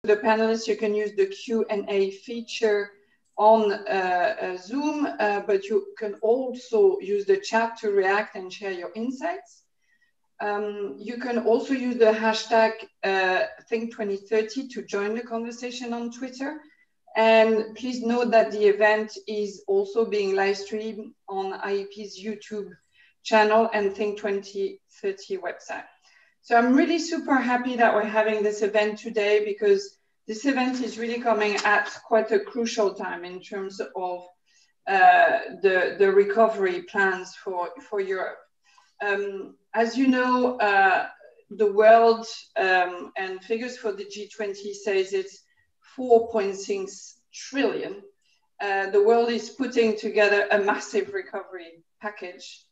the panelists, you can use the Q&A feature on Zoom, but you can also use the chat to react and share your insights. You can also use the hashtag Think2030 to join the conversation on Twitter. And please note that the event is also being live streamed on IEP's YouTube channel and Think2030 website. So I'm really super happy that we're having this event today, because this event is really coming at quite a crucial time in terms of the recovery plans for Europe. As you know, the world and figures for the G20 says it's 4.6 trillion. The world is putting together a massive recovery package.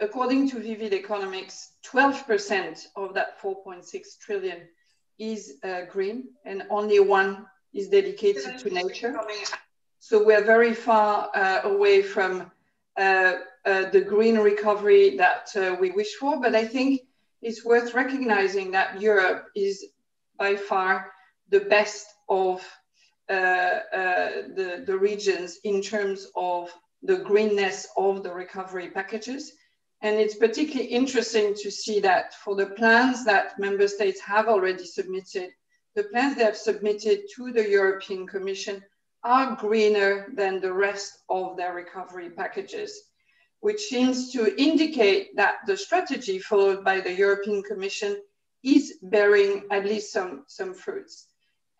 According to Vivid Economics, 12% of that 4.6 trillion is green, and only 1% is dedicated to nature. So we're very far away from the green recovery that we wish for, but I think it's worth recognizing that Europe is by far the best of the regions in terms of the greenness of the recovery packages. And it's particularly interesting to see that for the plans that member states have already submitted, the plans they have submitted to the European Commission are greener than the rest of their recovery packages, which seems to indicate that the strategy followed by the European Commission is bearing at least some fruits.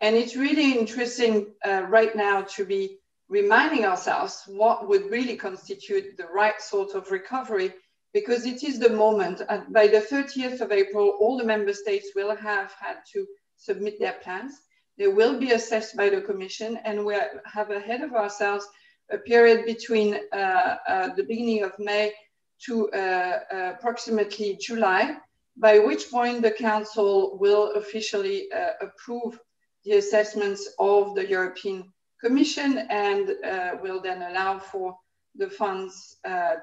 And it's really interesting right now to be reminding ourselves what would really constitute the right sort of recovery, because it is the moment. By the 30th of April, all the member states will have had to submit their plans. They will be assessed by the Commission, and we have ahead of ourselves a period between the beginning of May to approximately July, by which point the Council will officially approve the assessments of the European Commission and will then allow for the funds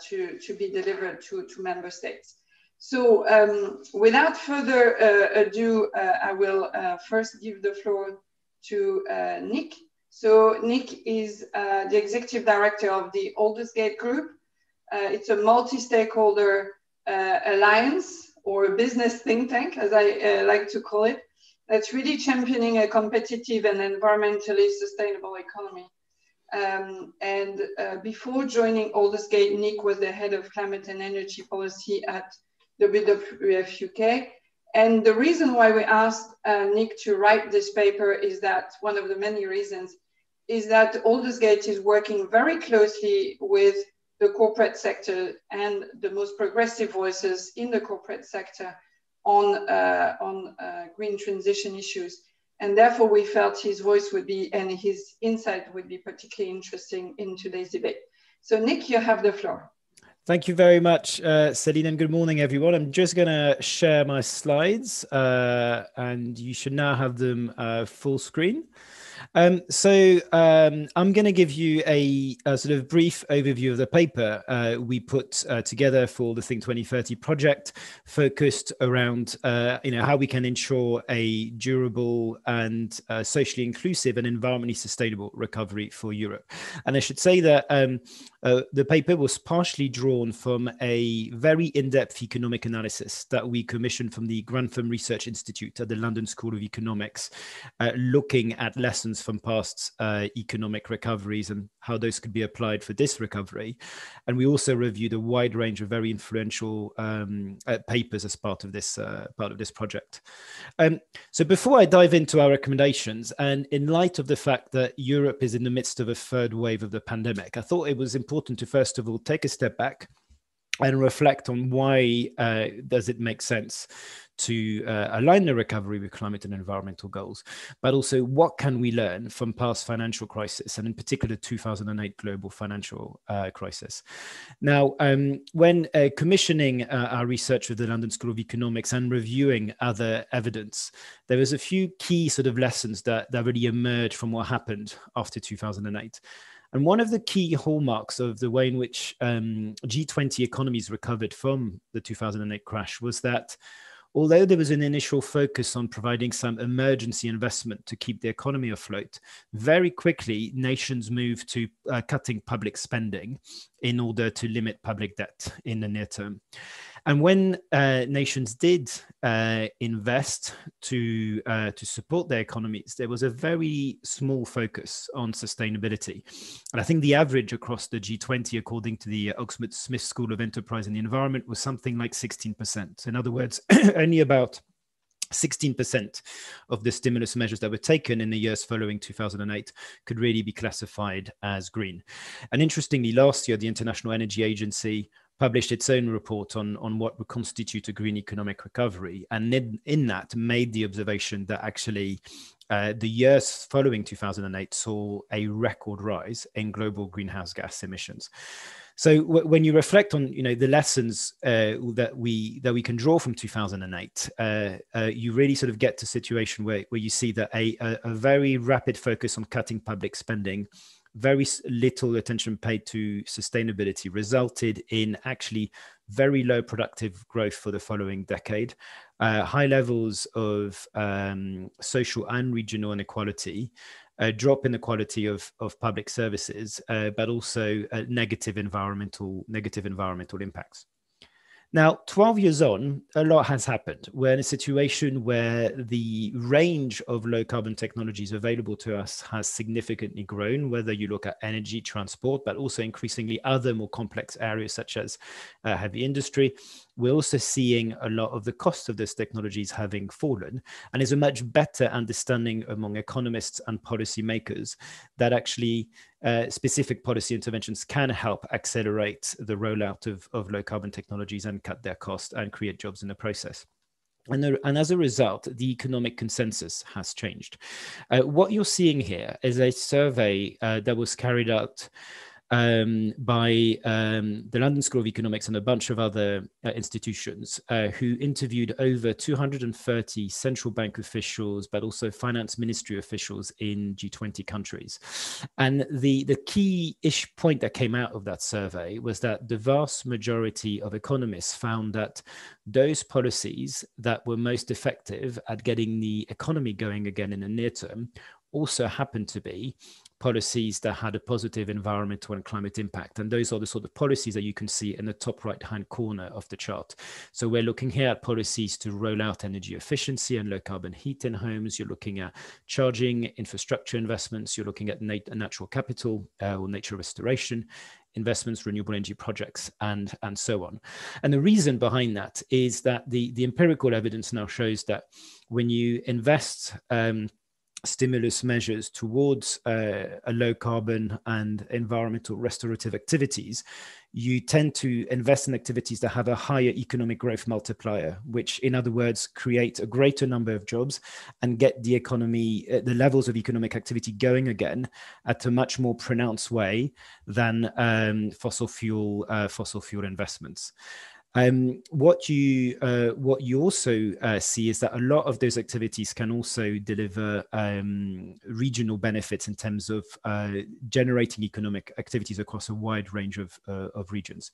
to be delivered to member states. So without further ado, I will first give the floor to Nick. So Nick is the Executive Director of the Aldersgate Group. It's a multi-stakeholder alliance, or a business think tank, as I like to call it, that's really championing a competitive and environmentally sustainable economy. Before joining Aldersgate, Nick was the head of climate and energy policy at WWF UK. And the reason why we asked Nick to write this paper is that one of the many reasons is that Aldersgate is working very closely with the corporate sector and the most progressive voices in the corporate sector on green transition issues. And therefore we felt his voice would be, and his insight would be particularly interesting in today's debate. So Nick, you have the floor. Thank you very much, Celine, and good morning, everyone. I'm just going to share my slides, and you should now have them full screen. I'm going to give you a sort of brief overview of the paper we put together for the Think2030 project, focused around how we can ensure a durable and socially inclusive and environmentally sustainable recovery for Europe. And I should say that the paper was partially drawn from a very in-depth economic analysis that we commissioned from the Grantham Research Institute at the London School of Economics, looking at lessons from past economic recoveries and how those could be applied for this recovery. And we also reviewed a wide range of very influential papers as part of this project. So before I dive into our recommendations, and in light of the fact that Europe is in the midst of a third wave of the pandemic, I thought it was important to first of all take a step back and reflect on why does it make sense to align the recovery with climate and environmental goals, but also what can we learn from past financial crisis, and in particular 2008 global financial crisis. Now, when commissioning our research with the London School of Economics and reviewing other evidence, there was a few key sort of lessons that really emerged from what happened after 2008. And one of the key hallmarks of the way in which G20 economies recovered from the 2008 crash was that although there was an initial focus on providing some emergency investment to keep the economy afloat, very quickly nations moved to cutting public spending in order to limit public debt in the near term. And when nations did invest to support their economies, there was a very small focus on sustainability. And I think the average across the G20, according to the Oxford Smith School of Enterprise and the Environment, was something like 16%. In other words, only about 16% of the stimulus measures that were taken in the years following 2008 could really be classified as green. And interestingly, last year, the International Energy Agency published its own report on what would constitute a green economic recovery. And in that made the observation that actually the years following 2008 saw a record rise in global greenhouse gas emissions. So when you reflect on the lessons that we can draw from 2008, you really sort of get to a situation where you see that a very rapid focus on cutting public spending, very little attention paid to sustainability, resulted in actually very low productive growth for the following decade, high levels of social and regional inequality, a drop in the quality of public services, but also negative environmental impacts. Now, 12 years on, a lot has happened. We're in a situation where the range of low carbon technologies available to us has significantly grown, whether you look at energy, transport, but also increasingly other more complex areas such as heavy industry. We're also seeing a lot of the costs of those technologies having fallen, and there's a much better understanding among economists and policymakers that actually specific policy interventions can help accelerate the rollout of low carbon technologies and cut their costs and create jobs in the process. And as a result, the economic consensus has changed. What you're seeing here is a survey that was carried out by the London School of Economics and a bunch of other institutions who interviewed over 230 central bank officials, but also finance ministry officials in G20 countries. And the key-ish point that came out of that survey was that the vast majority of economists found that those policies that were most effective at getting the economy going again in the near term also happened to be policies that had a positive environmental and climate impact. And those are the sort of policies that you can see in the top right-hand corner of the chart. So we're looking here at policies to roll out energy efficiency and low carbon heat in homes. You're looking at charging infrastructure investments. You're looking at natural capital or nature restoration investments, renewable energy projects, and so on. And the reason behind that is that the empirical evidence now shows that when you invest stimulus measures towards a low carbon and environmental restorative activities, you tend to invest in activities that have a higher economic growth multiplier, which in other words, create a greater number of jobs and get the economy, the levels of economic activity going again at a much more pronounced way than fossil fuel investments. What you also see is that a lot of those activities can also deliver regional benefits in terms of generating economic activities across a wide range of regions.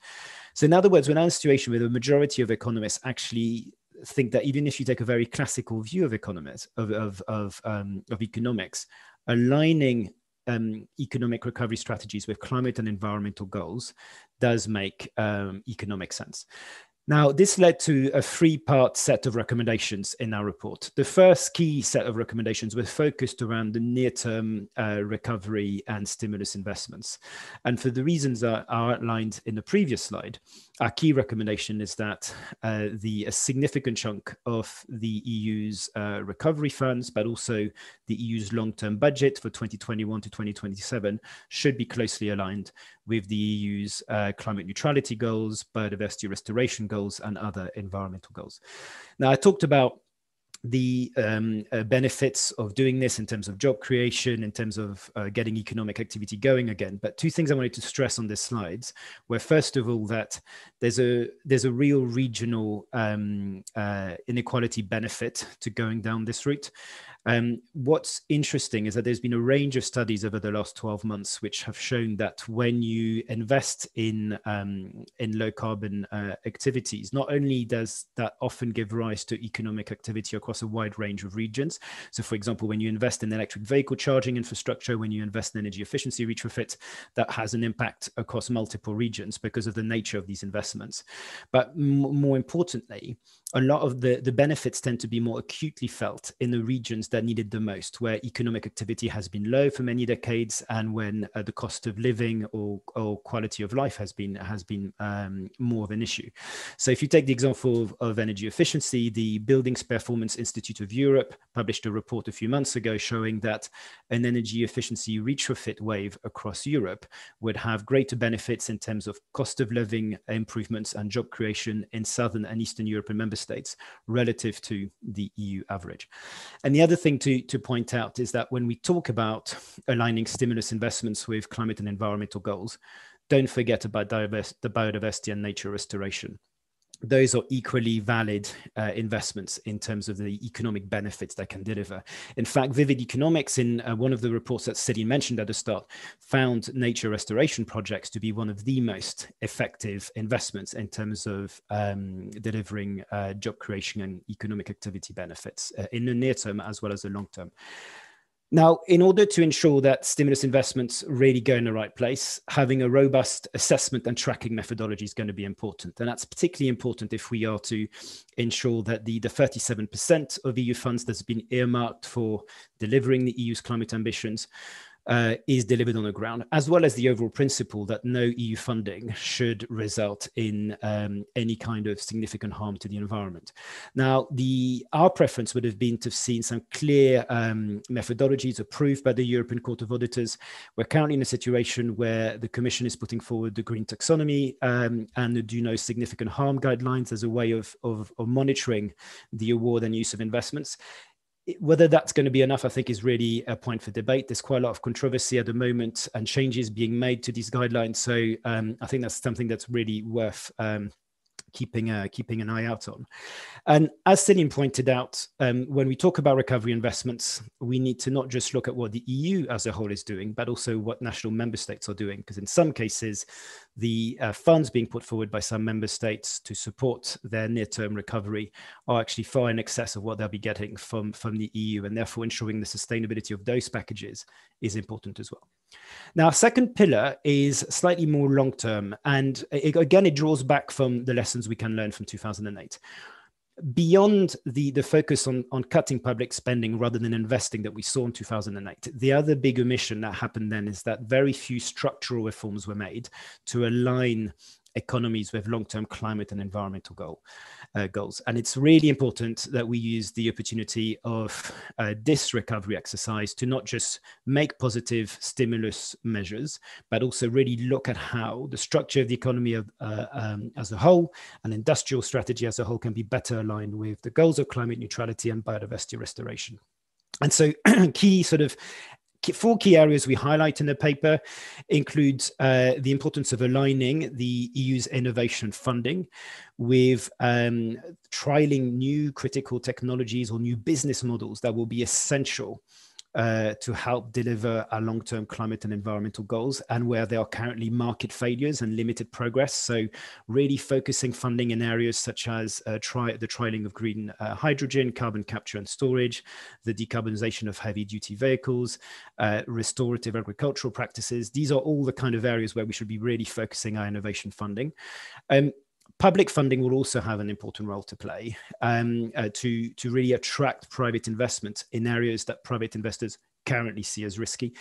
So in other words, we're now in a situation where the majority of economists actually think that even if you take a very classical view of economics, aligning economic recovery strategies with climate and environmental goals does make economic sense. Now, this led to a three-part set of recommendations in our report. The first key set of recommendations were focused around the near-term recovery and stimulus investments. And for the reasons that are outlined in the previous slide, our key recommendation is that a significant chunk of the EU's recovery funds, but also the EU's long-term budget for 2021 to 2027 should be closely aligned with the EU's climate neutrality goals, biodiversity restoration goals, and other environmental goals. Now, I talked about the benefits of doing this in terms of job creation, in terms of getting economic activity going again. But two things I wanted to stress on these slides were, first of all, that there's a real regional inequality benefit to going down this route. What's interesting is that there's been a range of studies over the last 12 months which have shown that when you invest in low carbon activities, not only does that often give rise to economic activity across a wide range of regions. So for example, when you invest in electric vehicle charging infrastructure, when you invest in energy efficiency retrofit, that has an impact across multiple regions because of the nature of these investments. But more importantly, a lot of the benefits tend to be more acutely felt in the regions that need it the most, where economic activity has been low for many decades, and when the cost of living or quality of life has been more of an issue. So if you take the example of energy efficiency, the Buildings Performance Institute of Europe published a report a few months ago showing that an energy efficiency retrofit wave across Europe would have greater benefits in terms of cost of living improvements and job creation in Southern and Eastern European member states relative to the EU average. And the other thing to point out is that when we talk about aligning stimulus investments with climate and environmental goals, don't forget about the biodiversity and nature restoration. Those are equally valid investments in terms of the economic benefits they can deliver. In fact, Vivid Economics, in one of the reports that Céline mentioned at the start, found nature restoration projects to be one of the most effective investments in terms of delivering job creation and economic activity benefits in the near term as well as the long term. Now, in order to ensure that stimulus investments really go in the right place, having a robust assessment and tracking methodology is going to be important. And that's particularly important if we are to ensure that the 37% of EU funds that's been earmarked for delivering the EU's climate ambitions is delivered on the ground, as well as the overall principle that no EU funding should result in any kind of significant harm to the environment. Now, our preference would have been to have seen some clear methodologies approved by the European Court of Auditors. We're currently in a situation where the Commission is putting forward the Green Taxonomy and the Do No Significant Harm guidelines as a way of monitoring the award and use of investments. Whether that's going to be enough, I think, is really a point for debate. There's quite a lot of controversy at the moment and changes being made to these guidelines. So I think that's something that's really worth keeping an eye out on. And as Céline pointed out, when we talk about recovery investments, we need to not just look at what the EU as a whole is doing, but also what national member states are doing. Because in some cases, the funds being put forward by some member states to support their near-term recovery are actually far in excess of what they'll be getting from the EU. And therefore, ensuring the sustainability of those packages is important as well. Now, second pillar is slightly more long-term, and again, it draws back from the lessons we can learn from 2008. Beyond the focus on cutting public spending rather than investing that we saw in 2008, the other big omission that happened then is that very few structural reforms were made to align economies with long-term climate and environmental goals. And it's really important that we use the opportunity of this recovery exercise to not just make positive stimulus measures, but also really look at how the structure of the economy as a whole and industrial strategy as a whole can be better aligned with the goals of climate neutrality and biodiversity restoration. And so four key areas we highlight in the paper include the importance of aligning the EU's innovation funding with trialing new critical technologies or new business models that will be essential to help deliver our long-term climate and environmental goals, and where there are currently market failures and limited progress. So really focusing funding in areas such as the trialing of green hydrogen, carbon capture and storage, the decarbonization of heavy-duty vehicles, restorative agricultural practices. These are all the kind of areas where we should be really focusing our innovation funding. Public funding will also have an important role to play to really attract private investment in areas that private investors currently see as risky.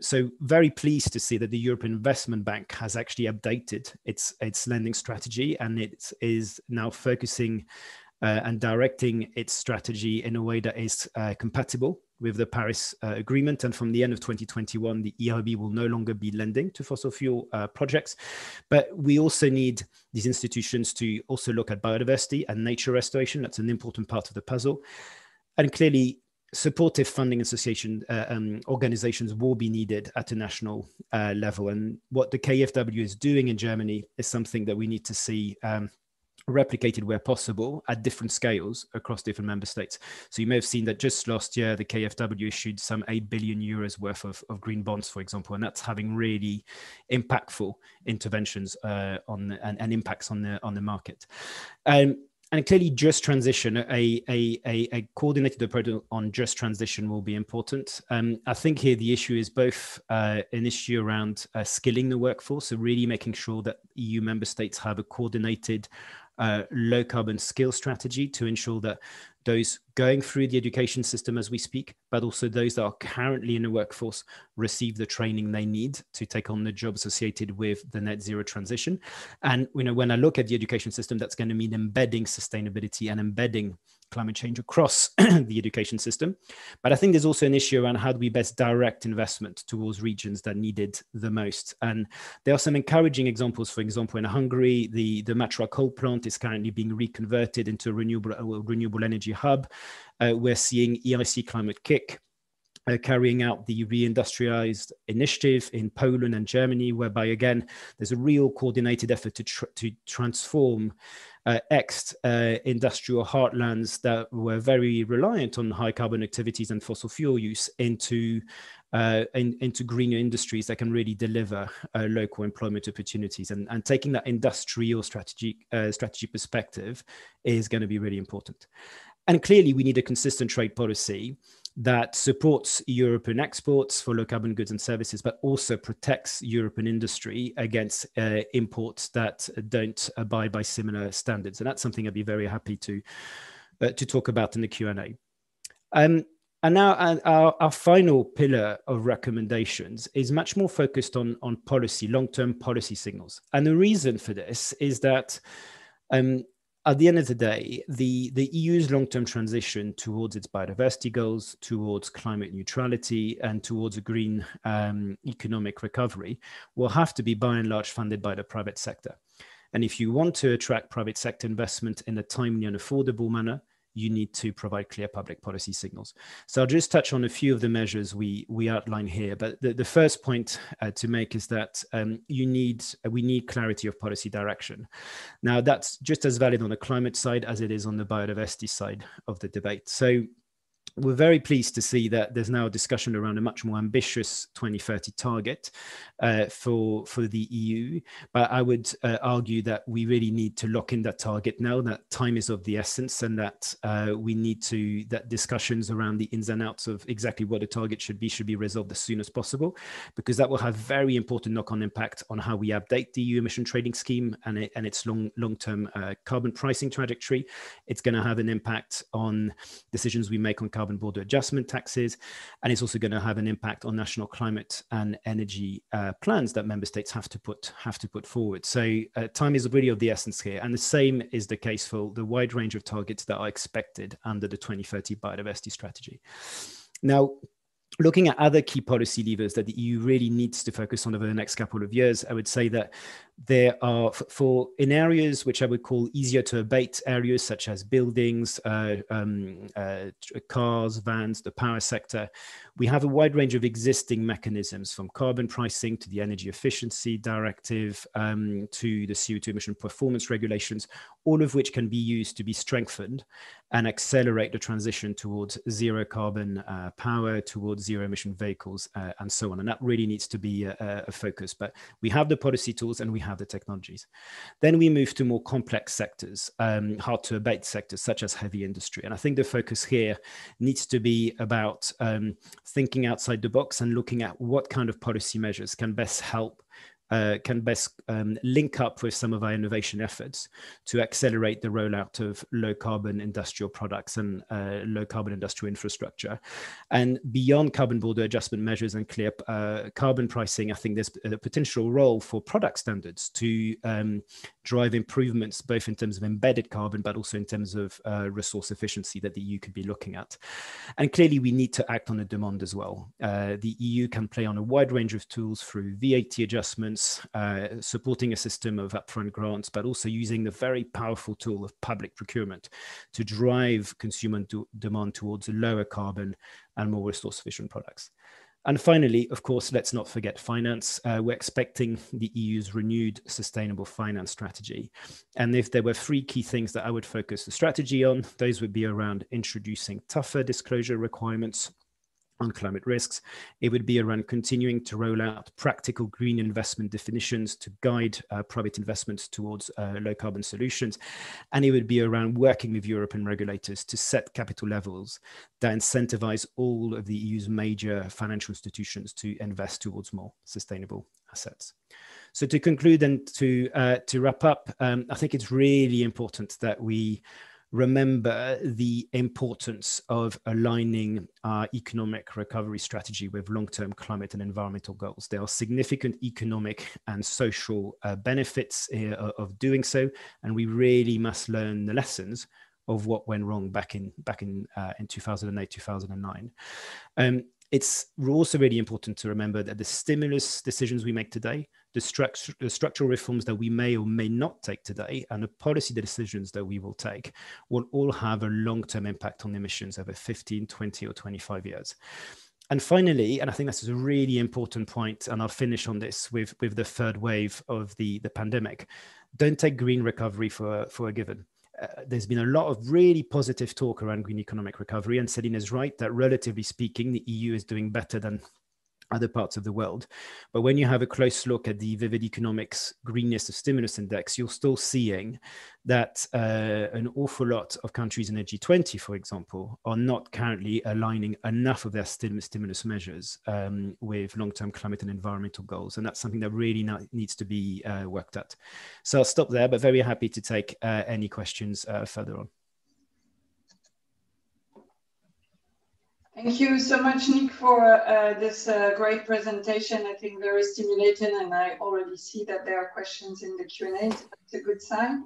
So very pleased to see that the European Investment Bank has actually updated its lending strategy, and it is now focusing and directing its strategy in a way that is compatible with the Paris Agreement. And from the end of 2021, the EIB will no longer be lending to fossil fuel projects. But we also need these institutions to also look at biodiversity and nature restoration. That's an important part of the puzzle. And clearly, supportive funding association organizations will be needed at a national level. And what the KfW is doing in Germany is something that we need to see replicated where possible at different scales across different member states. So you may have seen that just last year, the KfW issued some 8 billion euros worth of green bonds, for example, and that's having really impactful interventions and impacts on the market. And clearly, just transition, a coordinated approach on just transition will be important. I think here the issue is both an issue around skilling the workforce, so really making sure that EU member states have a coordinated low carbon skill strategy to ensure that those going through the education system as we speak, but also those that are currently in the workforce receive the training they need to take on the job associated with the net zero transition. And when I look at the education system, that's going to mean embedding sustainability and embedding climate change across the education system. But I think there's also an issue around how do we best direct investment towards regions that need it the most. And there are some encouraging examples. For example, in Hungary, the Matra coal plant is currently being reconverted into a renewable energy hub. We're seeing EIC Climate Kick carrying out the reindustrialized initiative in Poland and Germany, whereby, again, there's a real coordinated effort to transform industrial heartlands that were very reliant on high carbon activities and fossil fuel use into greener industries that can really deliver local employment opportunities. And taking that industrial strategy perspective is going to be really important. And clearly, we need a consistent trade policy that supports European exports for low carbon goods and services, but also protects European industry against imports that don't abide by similar standards. And that's something I'd be very happy to talk about in the Q&A. And now our final pillar of recommendations is much more focused on policy, long-term policy signals. And the reason for this is that at the end of the day, the EU's long-term transition towards its biodiversity goals, towards climate neutrality, and towards a green economic recovery will have to be by and large funded by the private sector. And if you want to attract private sector investment in a timely and affordable manner, you need to provide clear public policy signals. So I'll just touch on a few of the measures we outline here. But the first point to make is that we need clarity of policy direction. Now, that's just as valid on the climate side as it is on the biodiversity side of the debate. So we're very pleased to see that there's now a discussion around a much more ambitious 2030 target for the EU. But I would argue that we really need to lock in that target now, that time is of the essence, and that that discussions around the ins and outs of exactly what the target should be resolved as soon as possible, because that will have very important knock-on impact on how we update the EU emission trading scheme and its long-term carbon pricing trajectory. It's going to have an impact on decisions we make on carbon border adjustment taxes, and it's also going to have an impact on national climate and energy plans that member states have to put forward. So time is really of the essence here, and the same is the case for the wide range of targets that are expected under the 2030 biodiversity strategy. Now, looking at other key policy levers that the EU really needs to focus on over the next couple of years, I would say that there are, in areas which I would call easier to abate areas, such as buildings, cars, vans, the power sector, we have a wide range of existing mechanisms, from carbon pricing to the energy efficiency directive to the CO2 emission performance regulations, all of which can be used to be strengthened and accelerate the transition towards zero carbon power, towards zero emission vehicles, and so on. And that really needs to be a focus. But we have the policy tools and we have the technologies. Then we move to more complex sectors, hard to abate sectors such as heavy industry. And I think the focus here needs to be about thinking outside the box and looking at what kind of policy measures can best help link up with some of our innovation efforts to accelerate the rollout of low carbon industrial products and low carbon industrial infrastructure. And beyond carbon border adjustment measures and clear carbon pricing, I think there's a potential role for product standards to drive improvements, both in terms of embedded carbon, but also in terms of resource efficiency that the EU could be looking at. And clearly, we need to act on the demand as well. The EU can play on a wide range of tools through VAT adjustments, supporting a system of upfront grants, but also using the very powerful tool of public procurement to drive consumer demand towards lower carbon and more resource efficient products. And finally, of course, let's not forget finance. We're expecting the EU's renewed sustainable finance strategy. And if there were three key things that I would focus the strategy on, those would be around introducing tougher disclosure requirements on climate risks. It would be around continuing to roll out practical green investment definitions to guide private investments towards low carbon solutions. And it would be around working with European regulators to set capital levels that incentivize all of the EU's major financial institutions to invest towards more sustainable assets. So to conclude and to wrap up, I think it's really important that we remember the importance of aligning our economic recovery strategy with long-term climate and environmental goals. There are significant economic and social benefits of doing so, and we really must learn the lessons of what went wrong back in 2008, 2009. It's also really important to remember that the stimulus decisions we make today, the structural reforms that we may or may not take today, and the policy decisions that we will take will all have a long-term impact on emissions over 15, 20, or 25 years. And finally, and I think this is a really important point, and I'll finish on this with the third wave of the pandemic, don't take green recovery for a given. There's been a lot of really positive talk around green economic recovery, and Céline is right that relatively speaking, the EU is doing better than other parts of the world. But when you have a close look at the Vivid Economics Greenness of Stimulus Index, you're still seeing that an awful lot of countries in the G20, for example, are not currently aligning enough of their stimulus measures with long-term climate and environmental goals. And that's something that really needs to be worked at. So I'll stop there, but very happy to take any questions further on. Thank you so much, Nick, for this great presentation. I think very stimulating, and I already see that there are questions in the Q&A. So that's a good sign.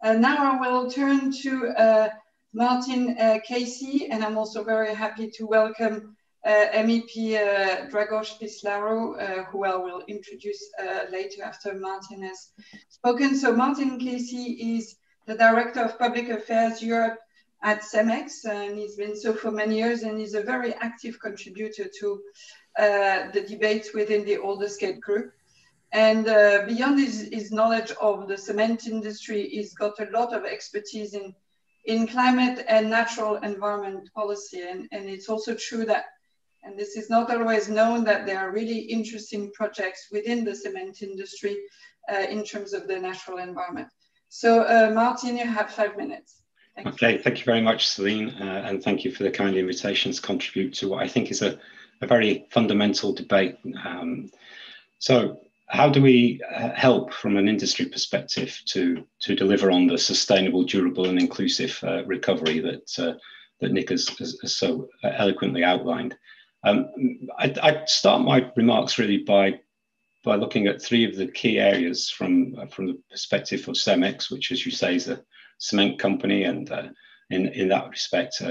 Now I will turn to Martin Casey, and I'm also very happy to welcome MEP Dragoș Pislaru, who I will introduce later after Martin has spoken. So Martin Casey is the Director of Public Affairs Europe at CEMEX, and he's been so for many years, and he's a very active contributor to the debates within the Aldersgate Group. And beyond his knowledge of the cement industry, he's got a lot of expertise in climate and natural environment policy. And it's also true that, and this is not always known, that there are really interesting projects within the cement industry in terms of the natural environment. So Martin, you have 5 minutes. Okay, thank you very much, Céline, and thank you for the kind invitation to contribute to what I think is a very fundamental debate. So how do we help from an industry perspective to deliver on the sustainable, durable and inclusive recovery that Nick has so eloquently outlined? I'd start my remarks really by looking at three of the key areas from the perspective of CEMEX, which, as you say, is a cement company, and in that respect,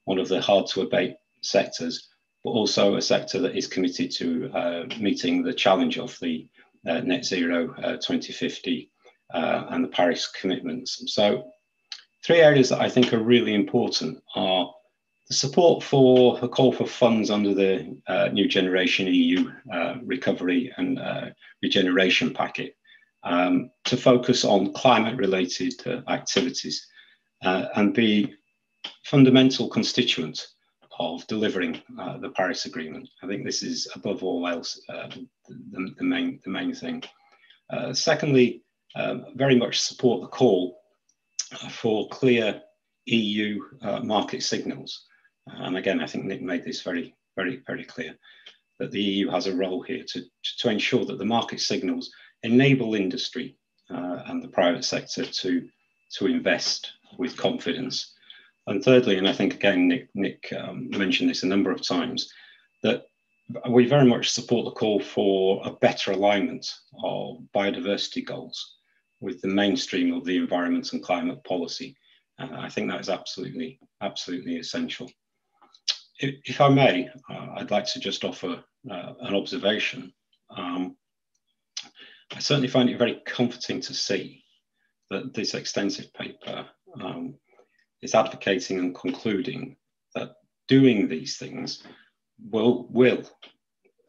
one of the hard to abate sectors, but also a sector that is committed to meeting the challenge of the net zero 2050 and the Paris commitments. So three areas that I think are really important are the support for a call for funds under the New Generation EU Recovery and Regeneration Packet, to focus on climate-related activities and be fundamental constituent of delivering the Paris Agreement. I think this is, above all else, the main thing. Secondly, very much support the call for clear EU market signals. And again, I think Nick made this very, very, very clear, that the EU has a role here to ensure that the market signals enable industry and the private sector to invest with confidence. And thirdly, and I think again Nick mentioned this a number of times, that we very much support the call for a better alignment of biodiversity goals with the mainstream of the environment and climate policy. I think that is absolutely essential. If I may, I'd like to just offer an observation. I certainly find it very comforting to see that this extensive paper is advocating and concluding that doing these things will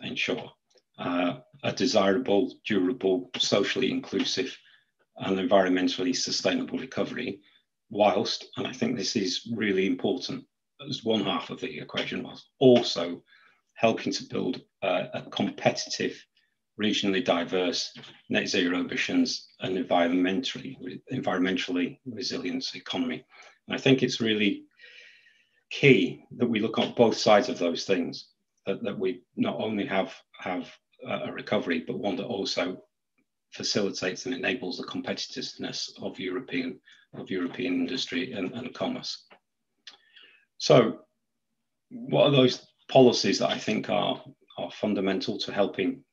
ensure a desirable, durable, socially inclusive and environmentally sustainable recovery, whilst, and I think this is really important as one half of the equation, whilst also helping to build a competitive, regionally diverse, net zero emissions and environmentally resilient economy. And I think it's really key that we look at both sides of those things, that we not only have a recovery, but one that also facilitates and enables the competitiveness of European industry and commerce. So what are those policies that I think are fundamental to helping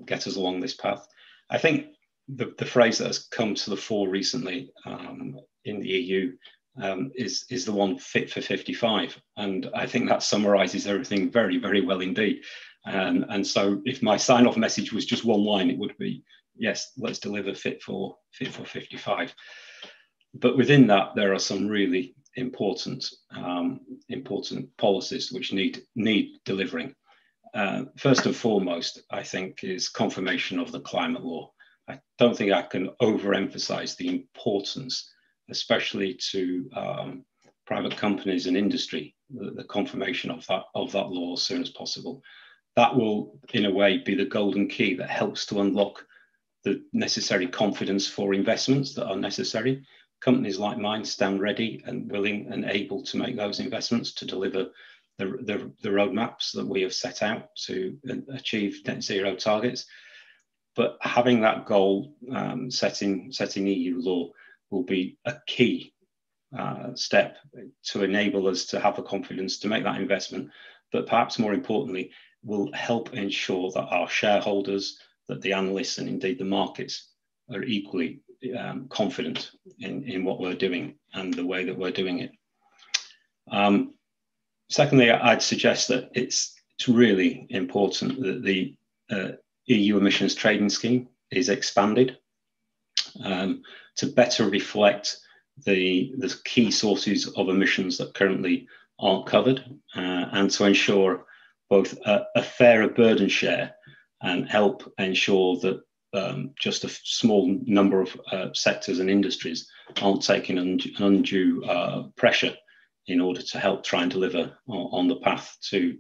get us along this path? I think the phrase that has come to the fore recently in the EU is the one fit for 55. And I think that summarizes everything very, very well indeed. And so if my sign-off message was just one line, it would be, yes, let's deliver fit for 55. But within that, there are some really important policies which need delivering. First and foremost, I think, is confirmation of the climate law. I don't think I can overemphasize the importance, especially to private companies and industry, the confirmation of that law as soon as possible. That will, in a way, be the golden key that helps to unlock the necessary confidence for investments that are necessary. Companies like mine stand ready and willing and able to make those investments to deliver the roadmaps that we have set out to achieve net zero targets. But having that goal, setting EU law, will be a key step to enable us to have the confidence to make that investment. But perhaps more importantly, will help ensure that our shareholders, that the analysts and indeed the markets are equally confident in what we're doing and the way that we're doing it. Secondly, I'd suggest that it's really important that the EU emissions trading scheme is expanded to better reflect the key sources of emissions that currently aren't covered, and to ensure both a fairer burden share and help ensure that just a small number of sectors and industries aren't taking an undue pressure in order to help try and deliver on the path to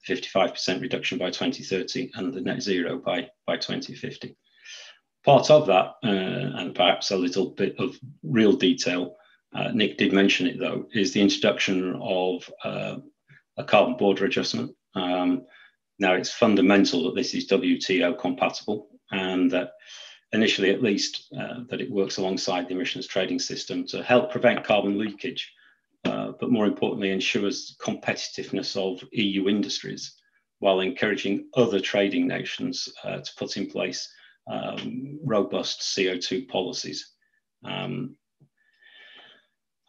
55% reduction by 2030 and the net zero by 2050. Part of that, and perhaps a little bit of real detail, Nick did mention it though, is the introduction of a carbon border adjustment. Now it's fundamental that this is WTO compatible, and that initially at least that it works alongside the emissions trading system to help prevent carbon leakage, but more importantly ensures competitiveness of EU industries while encouraging other trading nations to put in place robust CO2 policies.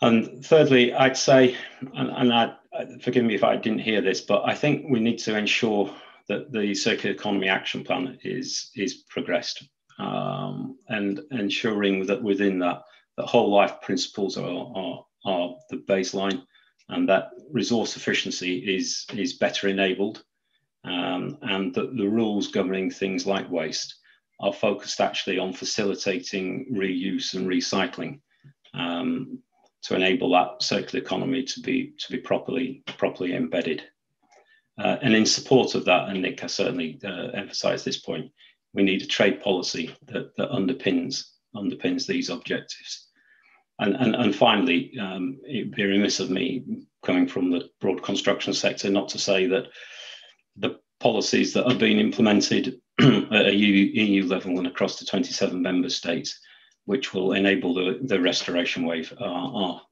And thirdly, I'd say, and forgive me if I didn't hear this, but I think we need to ensure that the Circular Economy Action Plan is progressed, and ensuring that within that, the whole life principles are the baseline, and that resource efficiency is better enabled, and that the rules governing things like waste are focused actually on facilitating reuse and recycling, to enable that circular economy to be properly embedded. And in support of that, and Nick has certainly emphasised this point, we need a trade policy that underpins these objectives. And finally, it'd be remiss of me, coming from the broad construction sector, not to say that the policies that are being implemented at a EU level and across the 27 member states, which will enable the restoration wave, are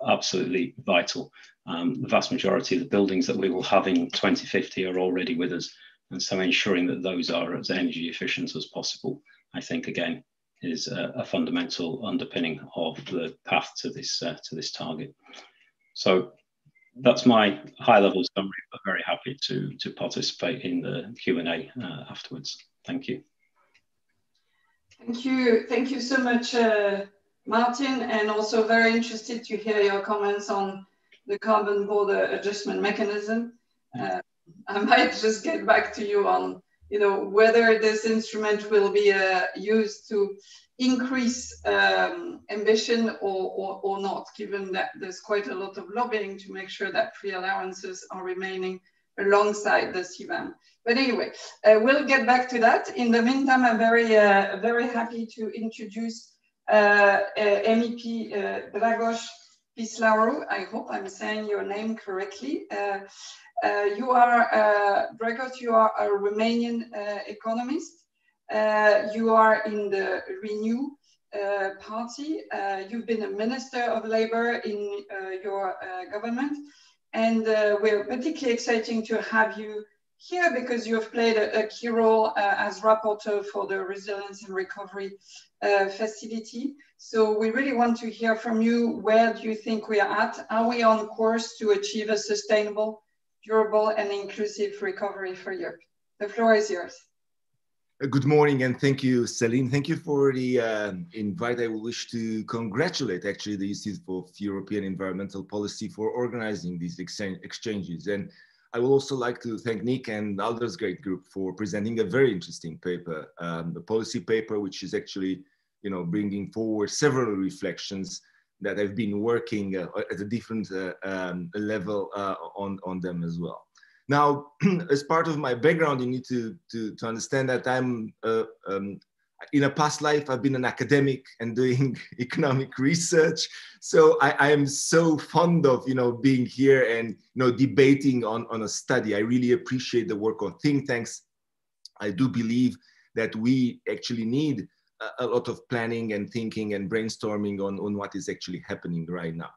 absolutely vital. The vast majority of the buildings that we will have in 2050 are already with us, and so ensuring that those are as energy efficient as possible, I think again is a fundamental underpinning of the path to this target. So that's my high-level summary, but very happy to participate in the Q&A afterwards. Thank you. Thank you so much, Martin, and also very interested to hear your comments on the carbon border adjustment mechanism. I might just get back to you on, you know, whether this instrument will be used to increase ambition or not, given that there's quite a lot of lobbying to make sure that free allowances are remaining alongside the CBAM. But anyway, we'll get back to that. In the meantime, I'm very happy to introduce MEP Dragos Pislaru. I hope I'm saying your name correctly. You are, Dragos, you are a Romanian economist. You are in the Renew party. You've been a Minister of Labour in your government. And we're particularly excited to have you here because you have played a key role as rapporteur for the Resilience and Recovery Facility. So we really want to hear from you. Where do you think we are at? Are we on course to achieve a sustainable, durable and inclusive recovery for Europe? The floor is yours. Good morning and thank you, Celine. Thank you for the invite. I wish to congratulate actually the Institute for European Environmental Policy for organizing these exchanges. And I will also like to thank Nick and Aldersgate Group for presenting a very interesting paper, the policy paper, which is actually, you know, bringing forward several reflections that I've been working at a different level on them as well. Now, as part of my background, you need to understand that I'm, in a past life, I've been an academic and doing economic research. So I am so fond of, you know, being here and, you know, debating on a study. I really appreciate the work of think tanks. I do believe that we actually need a lot of planning and thinking and brainstorming on what is actually happening right now.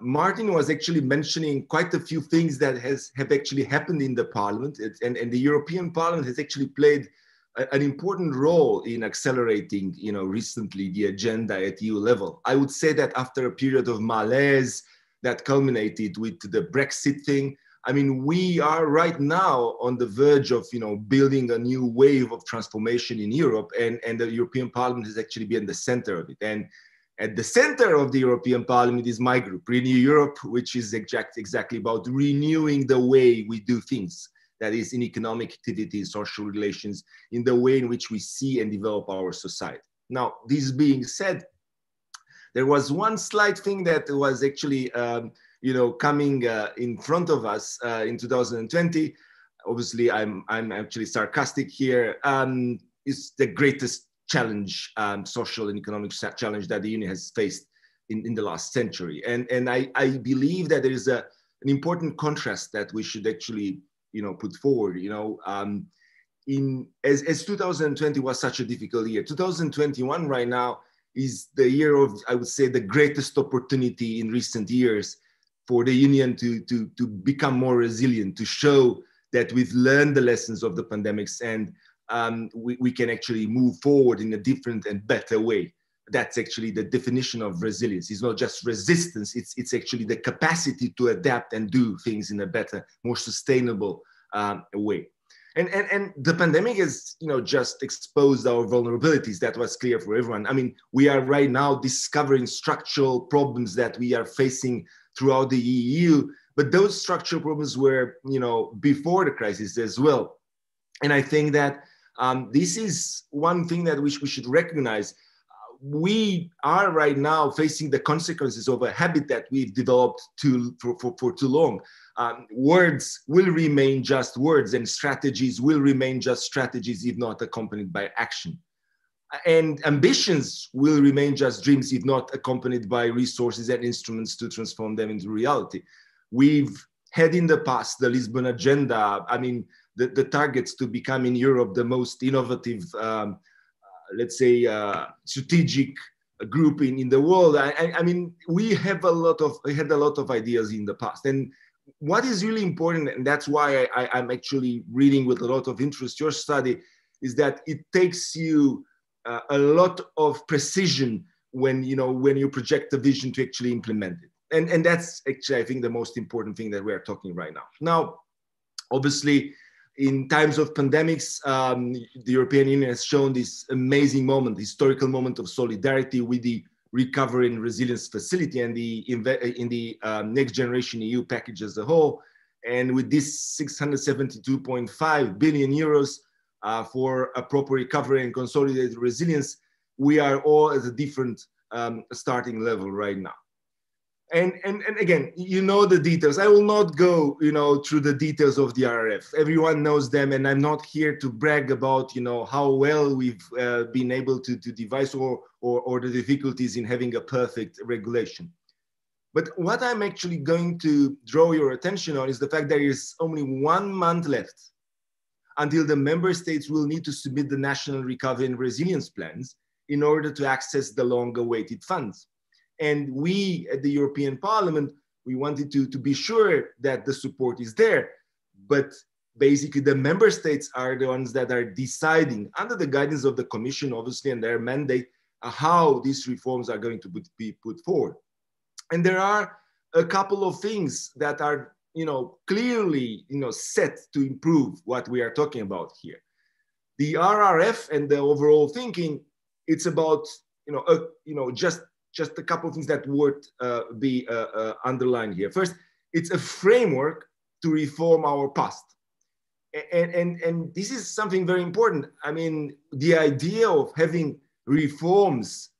Martin was actually mentioning quite a few things that have actually happened in the Parliament, and the European Parliament has actually played an important role in accelerating, you know, recently the agenda at EU level. I would say that after a period of malaise that culminated with the Brexit thing, I mean, we are right now on the verge of, you know, building a new wave of transformation in Europe, and the European Parliament has actually been the center of it. And at the center of the European Parliament is my group, Renew Europe, which is exactly about renewing the way we do things. That is in economic activity, social relations, in the way in which we see and develop our society. Now, this being said, there was one slight thing that was actually, you know, coming in front of us in 2020. Obviously, I'm actually sarcastic here. Is the greatest challenge, social and economic challenge that the Union has faced in the last century. And I believe that there is an important contrast that we should actually, you know, put forward, you know, as 2020 was such a difficult year, 2021 right now is the year of, I would say, the greatest opportunity in recent years for the Union to become more resilient, to show that we've learned the lessons of the pandemics and we can actually move forward in a different and better way. That's actually the definition of resilience. It's not just resistance, it's actually the capacity to adapt and do things in a better, more sustainable way. And the pandemic has, you know, just exposed our vulnerabilities. That was clear for everyone. I mean, we are right now discovering structural problems that we are facing throughout the EU, but those structural problems were, you know, before the crisis as well. And I think that this is one thing that we should recognize. We are right now facing the consequences of a habit that we've developed for too long. Words will remain just words and strategies will remain just strategies if not accompanied by action. And ambitions will remain just dreams if not accompanied by resources and instruments to transform them into reality. We've had in the past the Lisbon Agenda, I mean, the targets to become in Europe the most innovative, let's say, strategic group in the world. I mean, we had a lot of ideas in the past. And what is really important, and that's why I'm actually reading with a lot of interest your study, is that it takes you a lot of precision when you project a vision to actually implement it. And that's actually, I think, the most important thing that we are talking right now. Now, obviously, in times of pandemics, the European Union has shown this amazing moment, historical moment of solidarity with the Recovery and Resilience Facility and in the Next Generation EU package as a whole. And with this 672.5 billion euros for a proper recovery and consolidated resilience, we are all at a different starting level right now. And again, you know the details. I will not go, through the details of the RRF. Everyone knows them, and I'm not here to brag about, how well we've been able to devise or the difficulties in having a perfect regulation. But what I'm actually going to draw your attention on is the fact there is only 1 month left until the member states will need to submit the national recovery and resilience plans in order to access the long-awaited funds. And we at the European Parliament, we wanted to be sure that the support is there. But basically the member states are the ones that are deciding under the guidance of the Commission, obviously, and their mandate, how these reforms are going to be put forward. And there are a couple of things that are, clearly, set to improve what we are talking about here. The RRF and the overall thinking, it's about, just a couple of things that would be underlined here. First, it's a framework to reform our past. And this is something very important. I mean, the idea of having reforms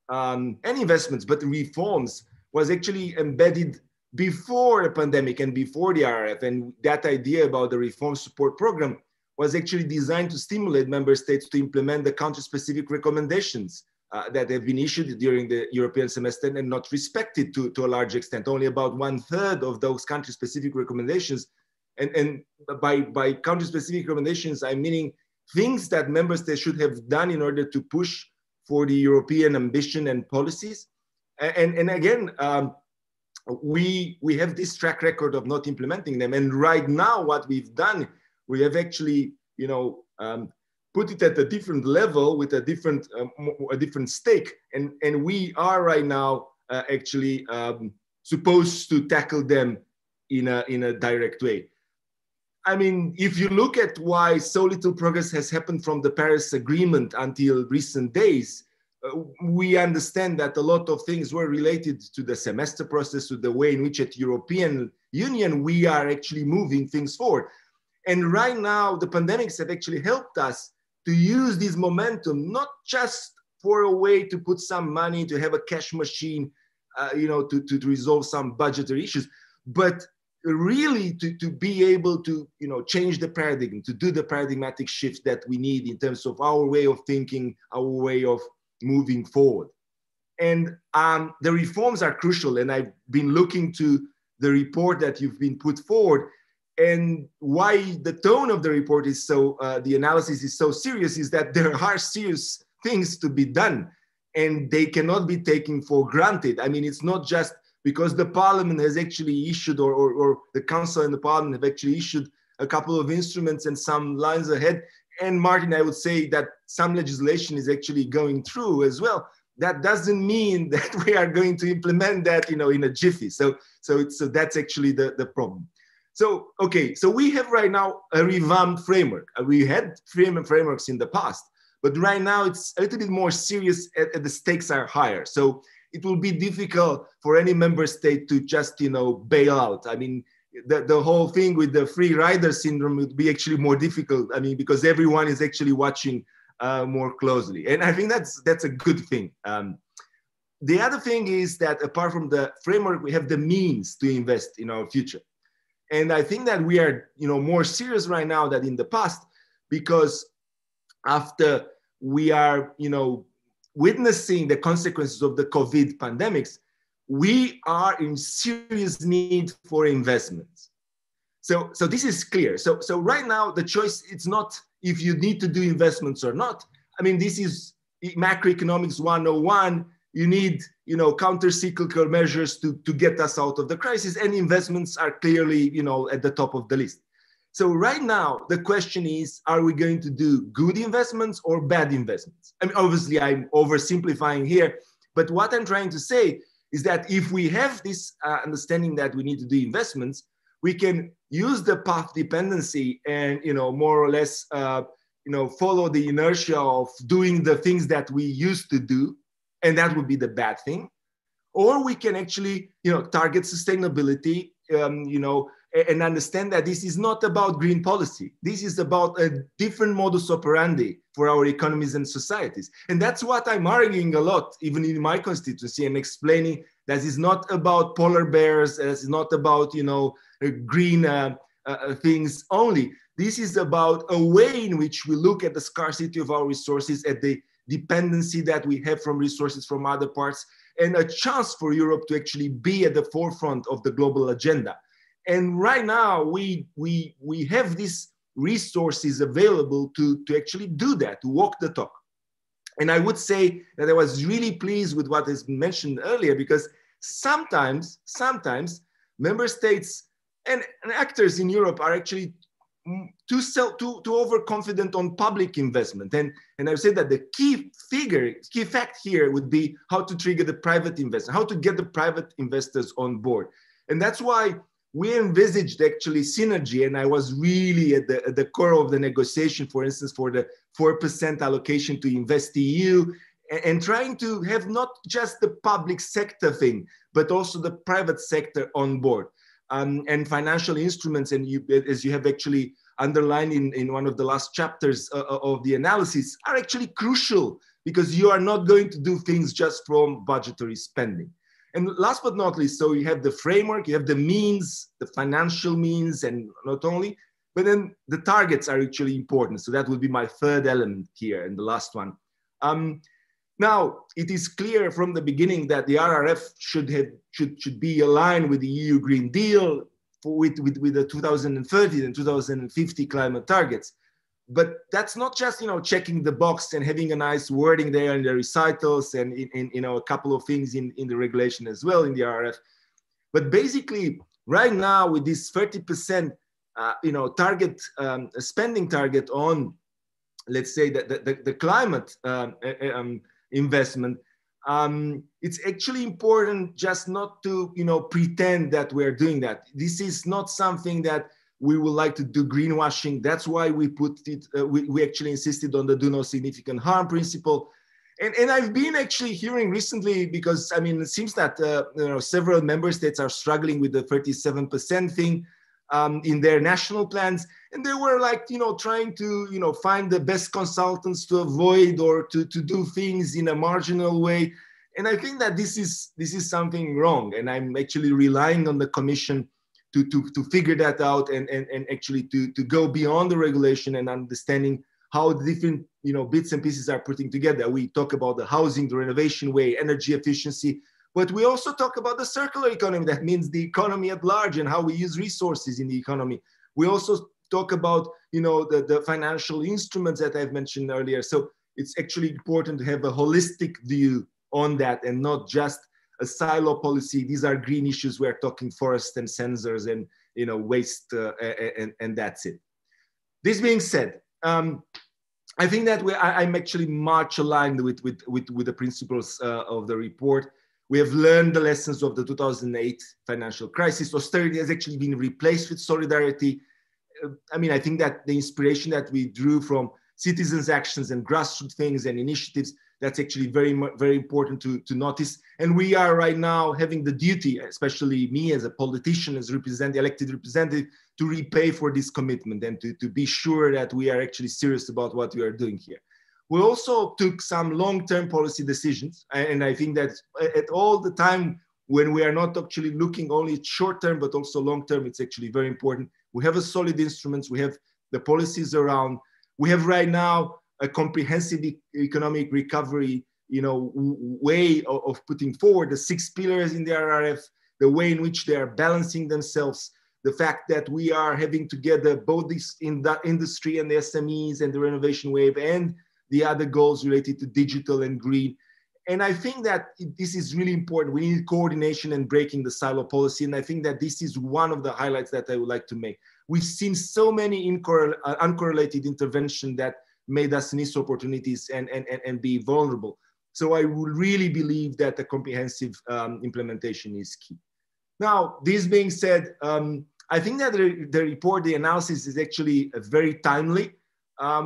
and investments, but reforms was actually embedded before the pandemic and before the RRF. And that idea about the reform support program was actually designed to stimulate member states to implement the country-specific recommendations that have been issued during the European semester and not respected to a large extent. Only about 1/3 of those country-specific recommendations, and by country-specific recommendations, I'm meaning things that member states should have done in order to push for the European ambition and policies. And again, we have this track record of not implementing them. And right now, what we've done, we have actually, put it at a different level with a different stake. And we are right now actually supposed to tackle them in a direct way. I mean, if you look at why so little progress has happened from the Paris Agreement until recent days, we understand that a lot of things were related to the semester process, to the way in which at European Union, we are actually moving things forward. And right now, the pandemics have actually helped us to use this momentum, not just for a way to put some money, to have a cash machine, to resolve some budgetary issues, but really to be able to, change the paradigm, to do the paradigmatic shift that we need in terms of our way of thinking, our way of moving forward. And the reforms are crucial. And I've been looking to the report that you've been put forward. And why the tone of the report is so, the analysis is so serious is that there are serious things to be done and they cannot be taken for granted. I mean, it's not just because the parliament has actually issued or the council and the parliament have actually issued a couple of instruments and some lines ahead. And Martin, I would say that some legislation is actually going through as well. That doesn't mean that we are going to implement that, in a jiffy. So that's actually the problem. So, okay, so we have right now a revamped framework. We had frameworks in the past, but right now it's a little bit more serious and the stakes are higher. So it will be difficult for any member state to just, bail out. I mean, the whole thing with the free rider syndrome would be actually more difficult. I mean, because everyone is actually watching more closely. And I think that's a good thing. The other thing is that apart from the framework, we have the means to invest in our future. And I think that we are, more serious right now than in the past, because after we are, witnessing the consequences of the COVID pandemics, we are in serious need for investments. So this is clear. So right now, the choice, it's not if you need to do investments or not. I mean, this is macroeconomics 101. You need, counter-cyclical measures to get us out of the crisis, and investments are clearly, at the top of the list. So right now, the question is, are we going to do good investments or bad investments? I mean, obviously, I'm oversimplifying here, but what I'm trying to say is that if we have this understanding that we need to do investments, we can use the path dependency and, more or less, follow the inertia of doing the things that we used to do, and that would be the bad thing. Or we can actually, target sustainability and understand that this is not about green policy. This is about a different modus operandi for our economies and societies. And that's what I'm arguing a lot, even in my constituency, and explaining that it's not about polar bears, it's not about, green things only. This is about a way in which we look at the scarcity of our resources, at the dependency that we have from resources from other parts, and a chance for Europe to actually be at the forefront of the global agenda. And right now, we have these resources available to actually do that, to walk the talk. And I would say that I was really pleased with what has been mentioned earlier, because sometimes member states and actors in Europe are actually too overconfident on public investment. And I've said that the key fact here would be how to trigger the private investment, how to get the private investors on board. And that's why we envisaged actually synergy, and I was really at the core of the negotiation, for instance, for the 4% allocation to InvestEU, and trying to have not just the public sector thing, but also the private sector on board. And financial instruments, and as you have actually underlined in one of the last chapters of the analysis, are actually crucial, because you are not going to do things just from budgetary spending. And last but not least, so you have the framework, you have the means, the financial means, and not only, but then the targets are actually important. So that would be my third element here, and the last one. Now, it is clear from the beginning that the RRF should be aligned with the EU Green Deal with the 2030 and 2050 climate targets. But that's not just, checking the box and having a nice wording there in the recitals and in a couple of things in the regulation as well in the RRF. But basically, right now with this 30% target, spending target on, let's say, the climate investment, it's actually important just not to pretend that we're doing that. This is not something that we would like to do greenwashing. That's why we put it, we actually insisted on the do no significant harm principle. And I've been actually hearing recently, because it seems that several member states are struggling with the 37% thing in their national plans. And they were like, trying to, find the best consultants to avoid or to do things in a marginal way. And I think that this is something wrong. And I'm actually relying on the Commission to figure that out and actually to go beyond the regulation and understanding how the different bits and pieces are putting together. We talk about the housing, the renovation way, energy efficiency, but we also talk about the circular economy. That means the economy at large and how we use resources in the economy. We also talk about the financial instruments that I've mentioned earlier. So it's actually important to have a holistic view on that and not just a silo policy. These are green issues. We're talking forest and sensors and waste and that's it. This being said, I think that I'm actually much aligned with the principles of the report. We have learned the lessons of the 2008 financial crisis. Austerity has actually been replaced with solidarity. I think that the inspiration that we drew from citizens' actions and grassroots things and initiatives, that's actually very, very important to notice. And we are right now having the duty, especially me as a politician, as elected representative, to repay for this commitment and to be sure that we are actually serious about what we are doing here. We also took some long-term policy decisions. And I think that at all the time when we are not actually looking only at short-term, but also long-term, it's actually very important. We have a solid instruments. We have the policies around. We have right now a comprehensive economic recovery, way of putting forward the 6 pillars in the RRF, the way in which they are balancing themselves, the fact that we are having together both this in the industry and the SMEs and the renovation wave and the other goals related to digital and green. And I think that this is really important. We need coordination and breaking the silo policy. And I think that this is one of the highlights that I would like to make. We've seen so many uncorrelated interventions that made us miss opportunities and be vulnerable. So I would really believe that the comprehensive implementation is key. Now, this being said, I think that the report, the analysis is actually very timely.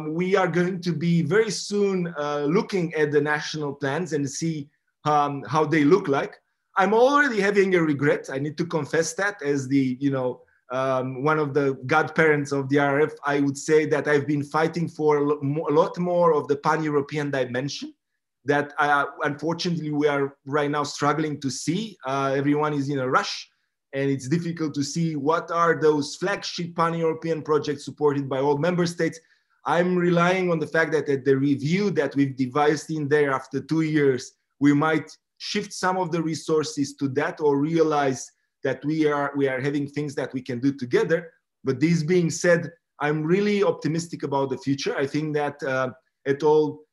We are going to be very soon looking at the national plans and see how they look like. I'm already having a regret. I need to confess that as the, one of the godparents of the RRF, I would say that I've been fighting for a lot more of the pan-European dimension that unfortunately we are right now struggling to see. Everyone is in a rush, and it's difficult to see what are those flagship pan-European projects supported by all member states. I'm relying on the fact that at the review that we've devised in there after 2 years, we might shift some of the resources to that, or realize that we are having things that we can do together. But this being said, I'm really optimistic about the future. I think that at all